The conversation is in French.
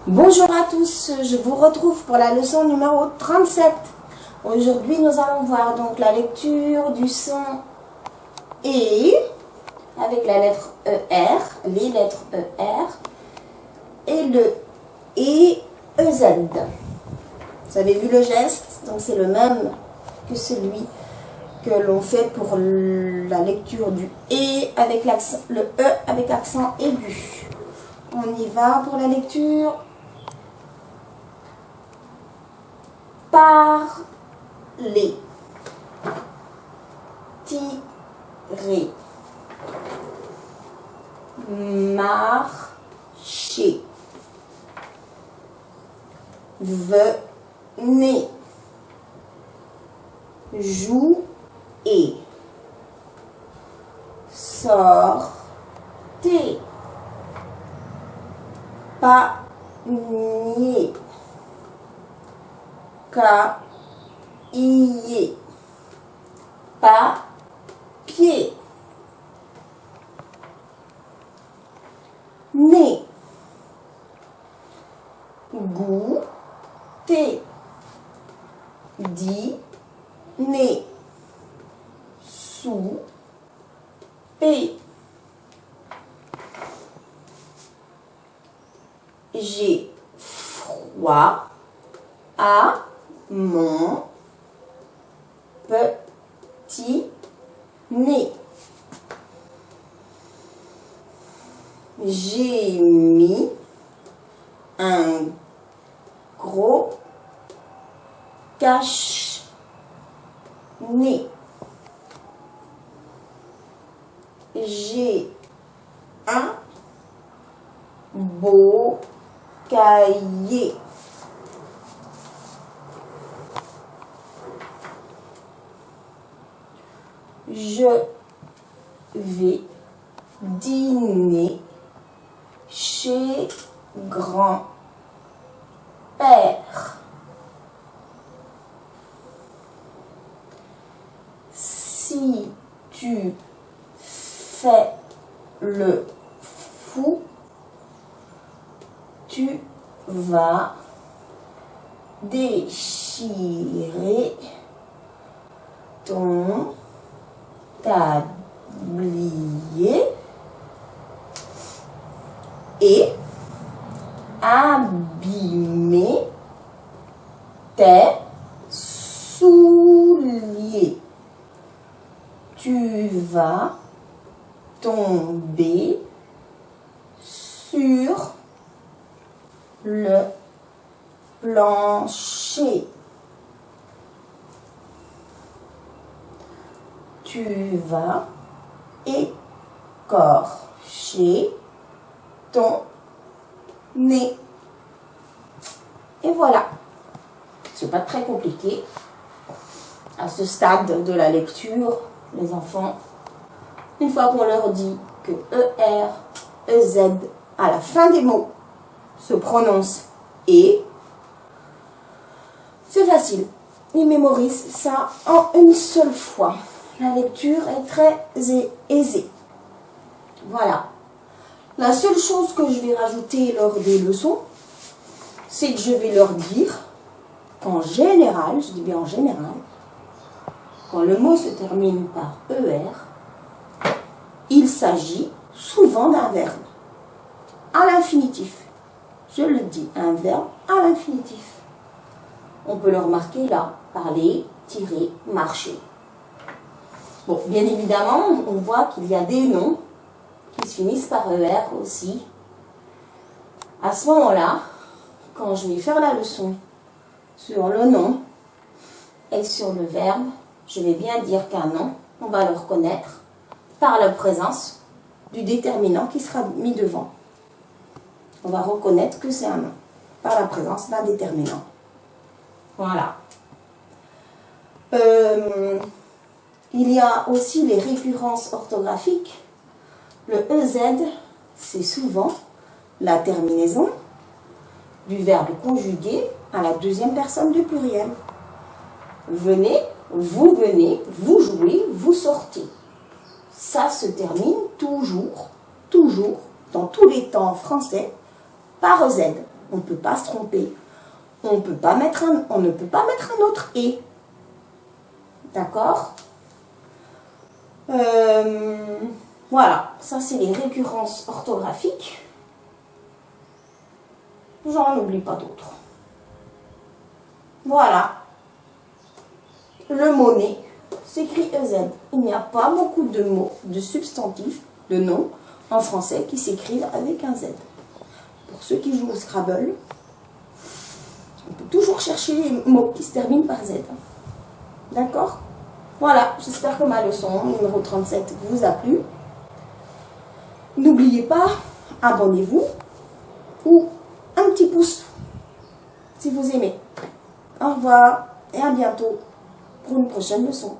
Bonjour à tous, je vous retrouve pour la leçon numéro 37. Aujourd'hui, nous allons voir donc la lecture du son E avec la lettre ER, les lettres ER et le EZ. Vous avez vu le geste? Donc c'est le même que celui que l'on fait pour la lecture du E avec l'accent, le E avec accent aigu. On y va pour la lecture. Parler, tirer, marcher, venez, jouer, sortez, panier, cahier, papier, nez, goûter, dîner, souper, j'ai froid à mon petit nez. J'ai mis un gros cache-nez. J'ai un beau cahier. Je vais dîner chez grand-père. Si tu fais le fou, tu vas déchirer ton tablier et abîmer tes souliers. Tu vas tomber sur le plancher. Tu vas écorcher ton nez. Et voilà. C'est pas très compliqué. À ce stade de la lecture, les enfants, une fois qu'on leur dit que ER, EZ à la fin des mots se prononce et, c'est facile. Ils mémorisent ça en une seule fois. La lecture est très aisée. Voilà. La seule chose que je vais rajouter lors des leçons, c'est que je vais leur dire qu'en général, je dis bien en général, quand le mot se termine par ER, il s'agit souvent d'un verbe à l'infinitif. Je le dis, un verbe à l'infinitif. On peut le remarquer là, parler, tirer, marcher. Bon, bien évidemment, on voit qu'il y a des noms qui se finissent par ER aussi. À ce moment-là, quand je vais faire la leçon sur le nom et sur le verbe, je vais bien dire qu'un nom, on va le reconnaître par la présence du déterminant qui sera mis devant. On va reconnaître que c'est un nom par la présence d'un déterminant. Voilà. Il y a aussi les récurrences orthographiques. Le EZ, c'est souvent la terminaison du verbe conjugué à la deuxième personne du pluriel. Venez, vous jouez, vous sortez. Ça se termine toujours, dans tous les temps français, par EZ. On ne peut pas se tromper. On ne peut pas mettre un autre et. D'accord? Voilà, ça c'est les récurrences orthographiques. J'en oublie pas d'autres. Voilà. Le mot nez s'écrit EZ. Il n'y a pas beaucoup de mots, de substantifs, de noms en français qui s'écrivent avec un Z. Pour ceux qui jouent au Scrabble, on peut toujours chercher les mots qui se terminent par Z. D'accord? Voilà, j'espère que ma leçon numéro 37 vous a plu. N'oubliez pas, abonnez-vous ou un petit pouce si vous aimez. Au revoir et à bientôt pour une prochaine leçon.